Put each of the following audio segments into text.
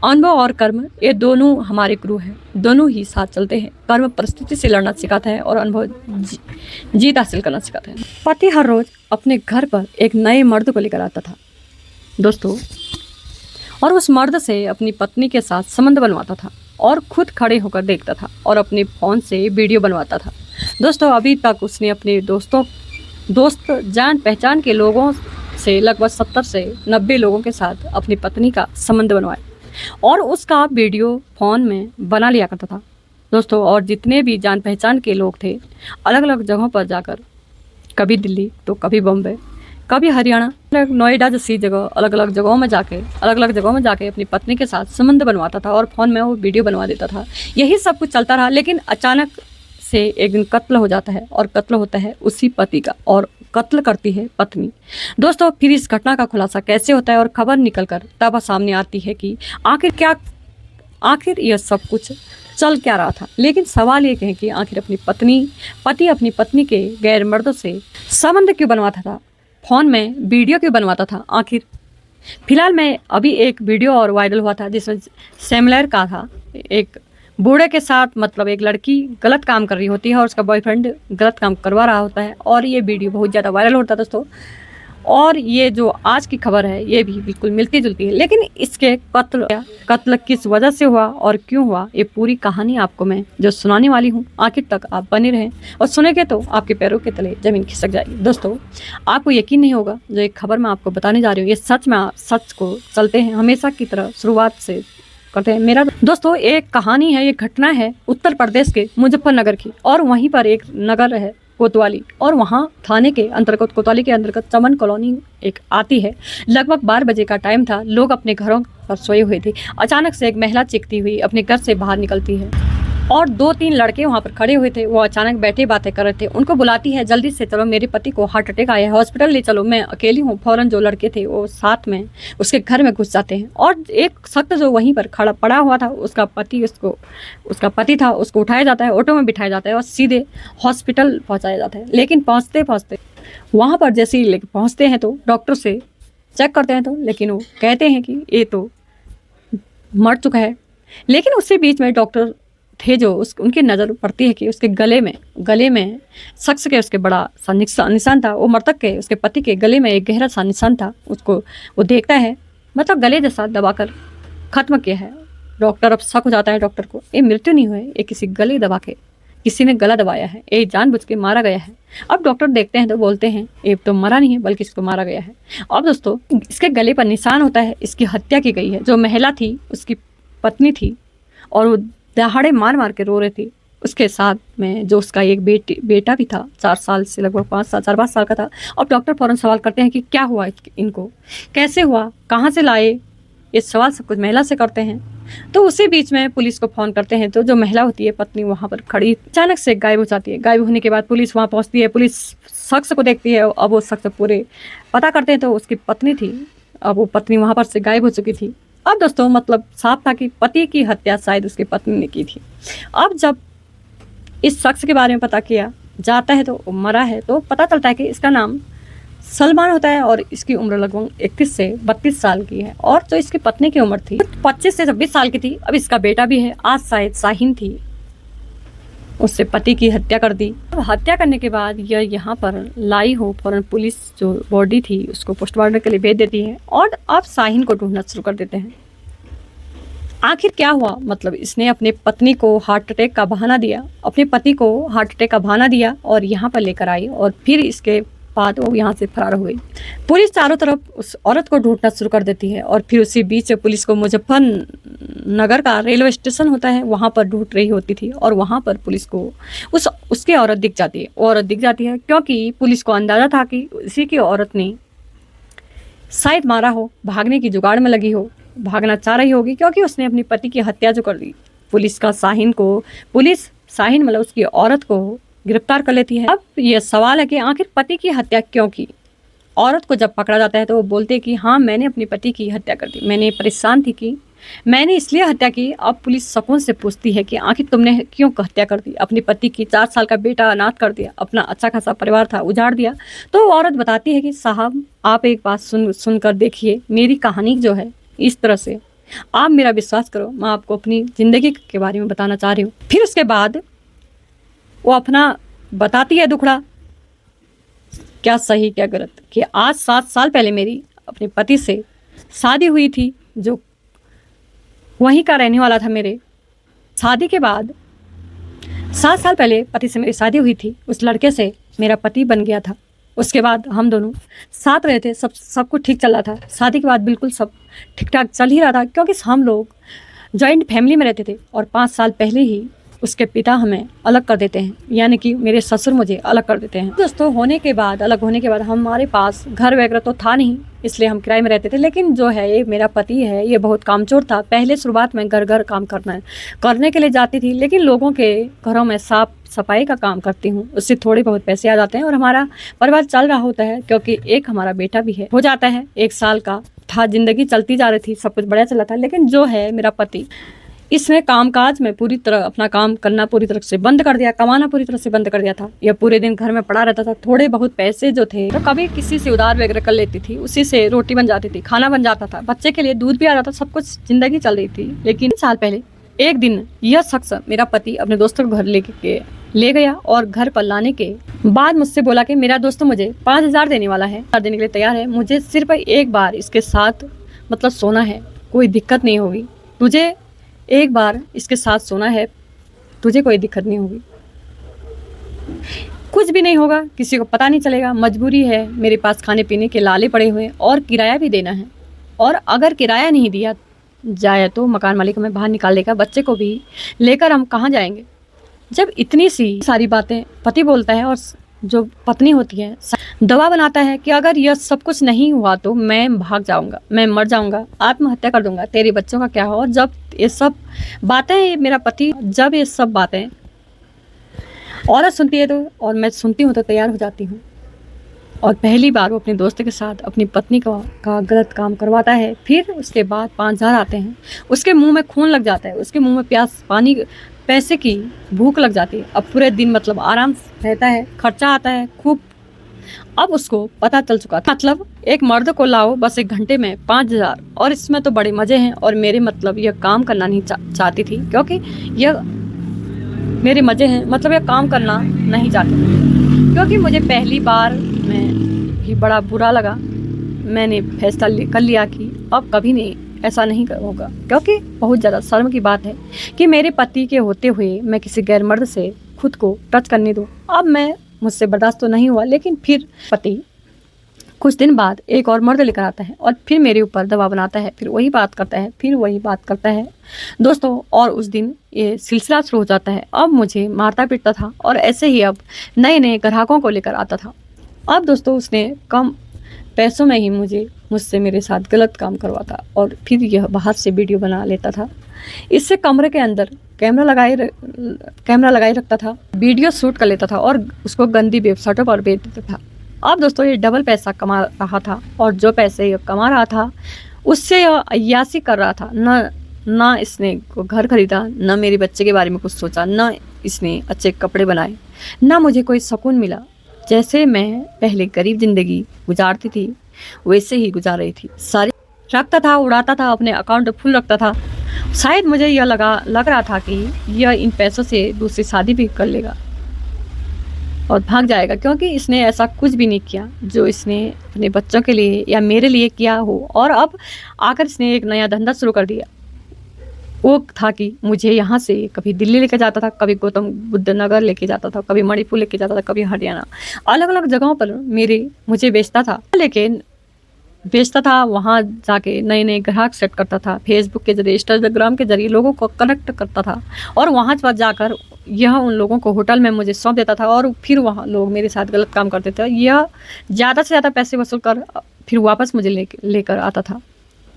अनुभव और कर्म ये दोनों हमारे गुरु हैं, दोनों ही साथ चलते हैं। कर्म परिस्थिति से लड़ना सिखाता है और अनुभव जीत हासिल करना सिखाता है। पति हर रोज अपने घर पर एक नए मर्द को लेकर आता था दोस्तों, और उस मर्द से अपनी पत्नी के साथ संबंध बनवाता था और खुद खड़े होकर देखता था और अपने फ़ोन से वीडियो बनवाता था। दोस्तों अभी तक उसने अपने दोस्त जान पहचान के लोगों से लगभग 70 से 90 लोगों के साथ अपनी पत्नी का संबंध बनवाया और उसका वीडियो फ़ोन में बना लिया करता था दोस्तों। और जितने भी जान पहचान के लोग थे अलग अलग जगहों पर जाकर, कभी दिल्ली तो कभी बम्बई, कभी हरियाणा, नोएडा जैसी जगह अलग अलग जगहों में जाके अपनी पत्नी के साथ संबंध बनवाता था और फ़ोन में वो वीडियो बनवा देता था। यही सब कुछ चलता रहा, लेकिन अचानक से एक दिन कत्ल हो जाता है और कत्ल होता है उसी पति का और कत्ल करती है पत्नी। दोस्तों फिर इस घटना का खुलासा कैसे होता है और खबर निकलकर तब सामने आती है कि आखिर यह सब कुछ चल क्या रहा था। लेकिन सवाल ये है कि आखिर पति अपनी पत्नी के गैर मर्दों से संबंध क्यों बनवाता था, फ़ोन में वीडियो क्यों बनवाता था आखिर। फिलहाल में अभी एक वीडियो और वायरल हुआ था जिसमें सेमिलर का था, एक बूढ़े के साथ मतलब एक लड़की गलत काम कर रही होती है और उसका बॉयफ्रेंड गलत काम करवा रहा होता है और ये वीडियो बहुत ज़्यादा वायरल होता है दोस्तों। और ये जो आज की खबर है ये भी बिल्कुल मिलती जुलती है, लेकिन इसके कत्ल किस वजह से हुआ और क्यों हुआ, ये पूरी कहानी आपको मैं जो सुनाने वाली हूँ। आखिर तक आप बने रहें और सुनेंगे तो आपके पैरों के तले ज़मीन खिसक जाएगी। दोस्तों आपको यकीन नहीं होगा जो एक खबर मैं आपको बताने जा रही हूँ, ये सच को चलते हैं हमेशा की तरह शुरुआत से करते हैं। मेरा दोस्तों एक कहानी है, ये घटना है उत्तर प्रदेश के मुजफ्फरनगर की, और वहीं पर एक नगर है कोतवाली, और वहाँ थाने के अंतर्गत कोतवाली के अंतर्गत चमन कॉलोनी एक आती है। लगभग 12 बजे का टाइम था, लोग अपने घरों पर सोए हुए थे। अचानक से एक महिला चीखती हुई अपने घर से बाहर निकलती है और 2-3 लड़के वहाँ पर खड़े हुए थे, वो अचानक बैठे बातें कर रहे थे। उनको बुलाती है, जल्दी से चलो मेरे पति को हार्ट अटैक आया है, हॉस्पिटल ले चलो, मैं अकेली हूँ। फ़ौरन जो लड़के थे वो साथ में उसके घर में घुस जाते हैं और एक शख्स जो वहीं पर खड़ा पड़ा हुआ था उसका पति था, उसको उठाया जाता है, ऑटो में बिठाया जाता है और सीधे हॉस्पिटल पहुँचाया जाता है। लेकिन पहुँचते वहाँ पर जैसे ही पहुँचते हैं तो डॉक्टर से चेक करते हैं तो लेकिन वो कहते हैं कि ये तो मर चुका है। लेकिन उससे बीच में डॉक्टर थे जो उनकी नज़र पड़ती है कि उसके गले में शख्स के उसके बड़ा सा निशान था। वो मृतक के उसके पति के गले में एक गहरा सा निशान था, उसको वो देखता है, मतलब गले जैसा दबाकर ख़त्म किया है। डॉक्टर अब शक हो जाता है डॉक्टर को, ये मृत्यु नहीं हुई, ये किसी गले दबा के किसी ने गला दबाया है, ये जानबूझ के मारा गया है। अब डॉक्टर देखते हैं तो बोलते हैं ये तो मरा नहीं है बल्कि इसको मारा गया है। अब दोस्तों इसके गले पर निशान होता है, इसकी हत्या की गई है। जो महिला थी उसकी पत्नी थी और वो दहाड़े मार के रो रहे थे। उसके साथ में जो उसका एक बेटा भी था, 4 साल से लगभग 4-5 साल का था। अब डॉक्टर फौरन सवाल करते हैं कि क्या हुआ इनको, कैसे हुआ, कहाँ से लाए, ये सवाल सब कुछ महिला से करते हैं। तो उसी बीच में पुलिस को फ़ोन करते हैं तो जो महिला होती है पत्नी वहाँ पर खड़ी अचानक से गायब हो जाती है। गायब होने के बाद पुलिस वहाँ पहुँचती है, पुलिस शख्स को देखती है। अब वो शख्स पूरे पता करते हैं तो उसकी पत्नी थी, अब वो पत्नी वहाँ पर से गायब हो चुकी थी। अब दोस्तों मतलब साफ था कि पति की हत्या शायद उसकी पत्नी ने की थी। अब जब इस शख्स के बारे में पता किया जाता है तो मरा है, तो पता चलता है कि इसका नाम सलमान होता है और इसकी उम्र लगभग 31 से 32 साल की है और जो इसकी पत्नी की उम्र थी 25 से 26 साल की थी। अब इसका बेटा भी है, आज शायद शाहीन थी, उससे पति की हत्या कर दी। अब हत्या करने के बाद यह यहाँ पर लाई हो, फौरन पुलिस जो बॉडी थी उसको पोस्टमार्टम के लिए भेज देती है और अब शाहीन को ढूंढना शुरू कर देते हैं। आखिर क्या हुआ, मतलब इसने अपने पत्नी को हार्ट अटैक का बहाना दिया, अपने पति को हार्ट अटैक का बहाना दिया और यहाँ पर लेकर आई और फिर इसके बाद वो यहाँ से फरार हो गई। पुलिस चारों तरफ उस औरत को ढूंढना शुरू कर देती है और फिर उसी बीच पुलिस को मुजफ्फरनगर का रेलवे स्टेशन होता है वहाँ पर ढूंढ रही होती थी और वहाँ पर पुलिस को उसकी औरत दिख जाती है। औरत दिख जाती है क्योंकि पुलिस को अंदाज़ा था कि इसी की औरत ने शायद मारा हो, भागने की जुगाड़ में लगी हो, भागना चाह रही होगी क्योंकि उसने अपनी पति की हत्या जो कर दी। पुलिस शाहीन मतलब उसकी औरत को गिरफ्तार कर लेती है। अब यह सवाल है कि आखिर पति की हत्या क्यों की। औरत को जब पकड़ा जाता है तो वो बोलते हैं कि हाँ मैंने अपने पति की हत्या कर दी, मैंने परेशान थी कि मैंने इसलिए हत्या की। अब पुलिस शकों से पूछती है कि आखिर तुमने क्यों हत्या कर दी, अपने पति की 4 साल का बेटा अनाथ कर दिया, अपना अच्छा खासा परिवार था उजाड़ दिया। तो औरत बताती है कि साहब आप एक बात सुन कर देखिए, मेरी कहानी जो है इस तरह से आप मेरा विश्वास करो, मैं आपको अपनी ज़िंदगी के बारे में बताना चाह रही हूँ। फिर उसके बाद वो अपना बताती है दुखड़ा, क्या सही क्या गलत, कि आज 7 साल पहले मेरी अपने पति से शादी हुई थी, जो वहीं का रहने वाला था मेरे। शादी के बाद 7 साल पहले पति से मेरी शादी हुई थी, उस लड़के से मेरा पति बन गया था। उसके बाद हम दोनों साथ रहे थे, सब कुछ ठीक चल रहा था। शादी के बाद बिल्कुल सब ठीक ठाक चल ही रहा था, क्योंकि हम लोग जॉइंट फैमिली में रहते थे और 5 साल पहले ही उसके पिता हमें अलग कर देते हैं, यानी कि मेरे ससुर मुझे अलग कर देते हैं। दोस्तों, अलग होने के बाद हमारे पास घर वगैरह तो था नहीं, इसलिए हम किराए में रहते थे। लेकिन जो है ये मेरा पति है, ये बहुत कामचोर था। पहले शुरुआत में घर काम करने के लिए जाती थी, लेकिन लोगों के घरों में साफ सफाई का काम करती हूँ, उससे थोड़े बहुत पैसे आ जाते हैं और हमारा परिवार चल रहा होता है, क्योंकि एक हमारा बेटा भी है, हो जाता है 1 साल का था। जिंदगी चलती जा रही थी, सब कुछ बढ़िया चला था। लेकिन जो है मेरा पति, इसने कामकाज में पूरी तरह अपना काम करना पूरी तरह से बंद कर दिया, कमाना पूरी तरह से बंद कर दिया था। यह पूरे दिन घर में पड़ा रहता था। थोड़े बहुत पैसे जो थे तो कभी किसी से उधार वगैरह कर लेती थी, उसी से रोटी बन जाती थी, खाना बन जाता था, बच्चे के लिए दूध भी आ जाता था, सब कुछ जिंदगी चल रही थी। लेकिन साल पहले एक दिन यह शख्स, मेरा पति, अपने दोस्तों को घर ले गया और घर पर लाने के बाद मुझसे बोला कि मेरा दोस्त मुझे 5,000 देने वाला है, देने के लिए तैयार है। मुझे सिर्फ एक बार इसके साथ मतलब सोना है, कोई दिक्कत नहीं होगी, तुझे एक बार इसके साथ सोना है, तुझे कोई दिक्कत नहीं होगी, कुछ भी नहीं होगा, किसी को पता नहीं चलेगा। मजबूरी है, मेरे पास खाने पीने के लाले पड़े हुए और किराया भी देना है, और अगर किराया नहीं दिया जाए तो मकान मालिक हमें बाहर निकाल देगा, बच्चे को भी लेकर हम कहाँ जाएंगे। जब इतनी सी सारी बातें पति बोलता है और जो पत्नी होती है दवा बनाता है कि अगर यह सब कुछ नहीं हुआ तो मैं भाग जाऊंगा, मैं मर जाऊंगा, आत्महत्या कर दूंगा, तेरे बच्चों का क्या हो। और जब ये सब बातें मेरा पति, जब ये सब बातें औरत सुनती है तो, और मैं सुनती हूँ तो तैयार हो जाती हूँ। और पहली बार वो अपने दोस्त के साथ अपनी पत्नी का गलत काम करवाता है। फिर उसके बाद 5,000 आते हैं, उसके मुंह में खून लग जाता है, उसके मुंह में प्यास पानी पैसे की भूख लग जाती है। अब पूरे दिन मतलब आराम रहता है, खर्चा आता है खूब। अब उसको पता चल चुका था, मतलब एक मर्द को लाओ बस 1 घंटे में 5,000, और इसमें तो बड़े मजे हैं। और मेरे मतलब यह काम करना नहीं चाहती थी, क्योंकि यह मेरे मजे हैं, मतलब यह काम करना नहीं चाहती थी, क्योंकि मुझे पहली बार में भी बड़ा बुरा लगा। मैंने फैसला कर लिया कि अब कभी नहीं ऐसा नहीं होगा, क्योंकि बहुत ज़्यादा शर्म की बात है कि मेरे पति के होते हुए मैं किसी गैर मर्द से खुद को टच करने दूँ। अब मुझसे बर्दाश्त तो नहीं हुआ, लेकिन फिर पति कुछ दिन बाद एक और मर्द लेकर आता है और फिर मेरे ऊपर दबाव बनाता है, फिर वही बात करता है, फिर वही बात करता है दोस्तों। और उस दिन ये सिलसिला शुरू हो जाता है। अब मुझे मारता पीटता था और ऐसे ही अब नए नए ग्राहकों को लेकर आता था। अब दोस्तों उसने कम पैसों में ही मुझसे मेरे साथ गलत काम करवाता और फिर यह बाहर से वीडियो बना लेता था। इससे कमरे के अंदर कैमरा लगाए रखता था, वीडियो शूट कर लेता था और उसको गंदी वेबसाइटों पर बेच देता था। अब दोस्तों ये डबल पैसा कमा रहा था, और जो पैसे ये कमा रहा था उससे यह अय्यासी कर रहा था। ना इसने घर खरीदा, ना मेरे बच्चे के बारे में कुछ सोचा, ना इसने अच्छे कपड़े बनाए, ना मुझे कोई सुकून मिला। जैसे मैं पहले गरीब जिंदगी गुजारती थी वैसे ही गुजार रही थी। सारी रखता था, उड़ाता था, अपने अकाउंट फुल रखता था। शायद मुझे यह लग रहा था कि यह इन पैसों से दूसरी शादी भी कर लेगा और भाग जाएगा, क्योंकि इसने ऐसा कुछ भी नहीं किया जो इसने अपने बच्चों के लिए या मेरे लिए किया हो। और अब आकर इसने एक नया धंधा शुरू कर दिया। वो था कि मुझे यहाँ से कभी दिल्ली लेके जाता था, कभी गौतम बुद्ध नगर लेके जाता था, कभी मणिपुर लेके जाता था, कभी हरियाणा, अलग अलग जगहों पर मुझे बेचता था। लेकिन बेचता था, वहाँ जाके नए नए ग्राहक सेट करता था, फेसबुक के जरिए, इंस्टाग्राम के जरिए लोगों को कनेक्ट करता था, और वहाँ पर जाकर यह उन लोगों को होटल में मुझे सौंप देता था, और फिर वहाँ लोग मेरे साथ गलत काम करते थे। यह ज़्यादा से ज़्यादा पैसे वसूल कर फिर वापस मुझे लेकर आता था।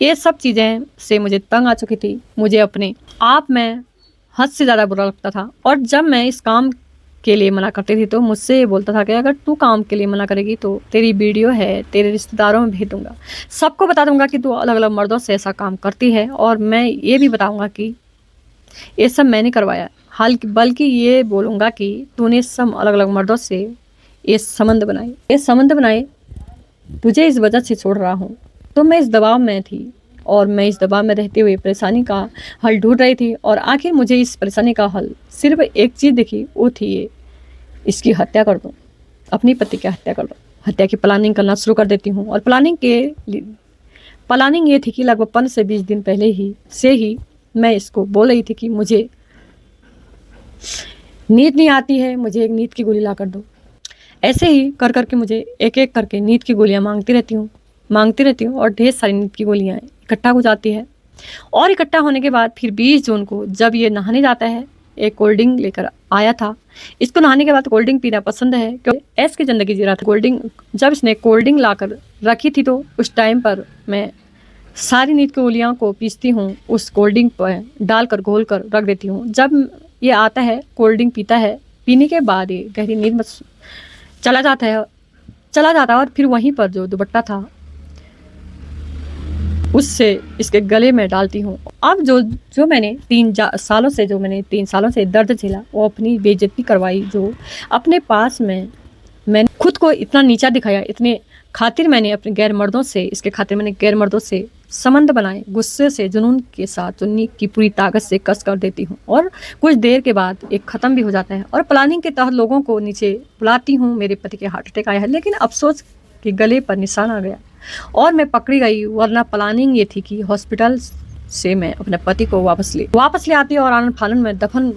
ये सब चीज़ें से मुझे तंग आ चुकी थी। मुझे अपने आप में हद से ज़्यादा बुरा लगता था, और जब मैं इस काम के लिए मना करती थी तो मुझसे ये बोलता था कि अगर तू काम के लिए मना करेगी तो तेरी वीडियो है, तेरे रिश्तेदारों में भेज दूंगा, सबको बता दूंगा कि तू अलग अलग मर्दों से ऐसा काम करती है, और मैं ये भी बताऊंगा कि ये सब मैंने करवाया, बल्कि ये बोलूँगा कि तूने सब अलग अलग मर्दों से ये संबंध बनाए, तुझे इस वजह से छोड़ रहा हूँ। तो मैं इस दबाव में थी और मैं इस दबाव में रहते हुए परेशानी का हल ढूंढ रही थी। और आखिर मुझे इस परेशानी का हल सिर्फ एक चीज़ दिखी, वो थी ये, इसकी हत्या कर दूँ, अपनी पति की हत्या कर दूँ। हत्या की प्लानिंग करना शुरू कर देती हूँ। और प्लानिंग ये थी कि लगभग 15 से 20 दिन पहले ही मैं इसको बोल रही थी कि मुझे नींद नहीं आती है, मुझे एक नींद की गोली ला कर दो। ऐसे ही कर करके मुझे एक एक करके नींद की गोलियां मांगती रहती हूँ और ढेर सारी नींद की गोलियां इकट्ठा हो जाती है। और इकट्ठा होने के बाद फिर 20 जून को जब ये नहाने जाता है, एक कोल्ड ड्रिंक लेकर आया था। इसको नहाने के बाद कोल्ड ड्रिंक पीना पसंद है क्योंकि ऐश की ज़िंदगी जी रहा था। जब इसने कोल्ड ड्रिंक लाकर रखी थी तो उस टाइम पर मैं सारी नींद की गोलियां को पीसती हूँ, उस कोल्ड ड्रिंक पर डालकर घोल कर रख देती हूँ। जब ये आता है, कोल्ड ड्रिंक पीता है, पीने के बाद ये गहरी नींद में चला जाता है और फिर वहीं पर जो दुपट्टा था उससे इसके गले में डालती हूँ। अब जो मैंने 3 सालों से दर्द झेला, वो अपनी बेइज्जती करवाई, जो अपने पास में मैंने खुद को इतना नीचा दिखाया, इसके खातिर मैंने गैर मर्दों से संबंध बनाए। गुस्से से जुनून के साथ चुन्नी की पूरी ताकत से कस कर देती हूँ और कुछ देर के बाद एक ख़त्म भी हो जाता है। और प्लानिंग के तहत लोगों को नीचे बुलाती हूँ। मेरे पति के हार्ट अटैक आया है, लेकिन अफसोस कि गले पर निशान आ गया और मैं पकड़ी गई, वरना प्लानिंग ये थी कि हॉस्पिटल से मैं अपने पति को वापस ले आती और आनंद फानन में दफन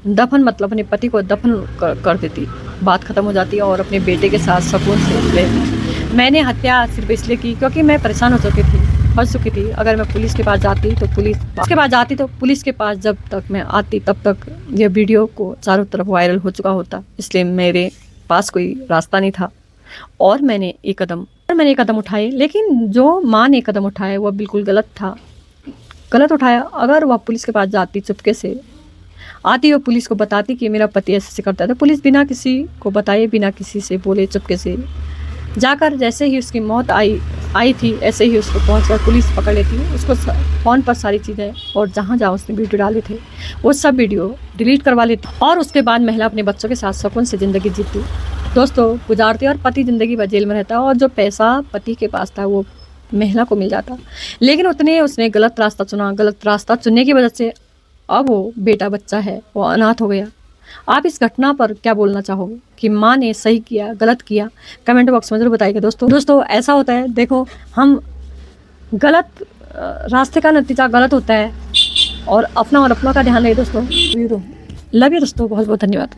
मतलब अपने पति को दफन कर देती। बात खत्म हो जाती और अपने बेटे के साथ सुकून से रहती। मैंने हत्या सिर्फ इसलिए की क्योंकि मैं परेशान हो चुकी थी। अगर मैं पुलिस के पास जाती तो पुलिस के पास जब तक मैं आती तब तक यह वीडियो को चारों तरफ वायरल हो चुका होता। इसलिए मेरे पास कोई रास्ता नहीं था और मैंने एक कदम उठाए। लेकिन जो माँ ने कदम उठाया वह बिल्कुल गलत उठाया। अगर वह पुलिस के पास जाती, चुपके से आती और पुलिस को बताती कि मेरा पति ऐसे करता है, तो पुलिस बिना किसी को बताए, बिना किसी से बोले, चुपके से जाकर जैसे ही उसकी मौत आई थी ऐसे ही उसको पहुंचकर पुलिस पकड़ लेती। उसको फ़ोन पर सारी चीज़ें और जहाँ उसने वीडियो डाले थे वो सब वीडियो डिलीट करवा लेती और उसके बाद महिला अपने बच्चों के साथ सुकून से ज़िंदगी जीती दोस्तों गुजारती और पति ज़िंदगी भर जेल में रहता और जो पैसा पति के पास था वो महिला को मिल जाता। लेकिन उसने गलत रास्ता चुनने की वजह से अब वो बेटा बच्चा है वो अनाथ हो गया। आप इस घटना पर क्या बोलना चाहोगे कि माँ ने सही किया, गलत किया? कमेंट बॉक्स में जरूर बताइएगा दोस्तों ऐसा होता है, देखो हम गलत रास्ते का नतीजा गलत होता है और अपना का ध्यान रखिए दोस्तों। लव यू दोस्तों, बहुत बहुत धन्यवाद।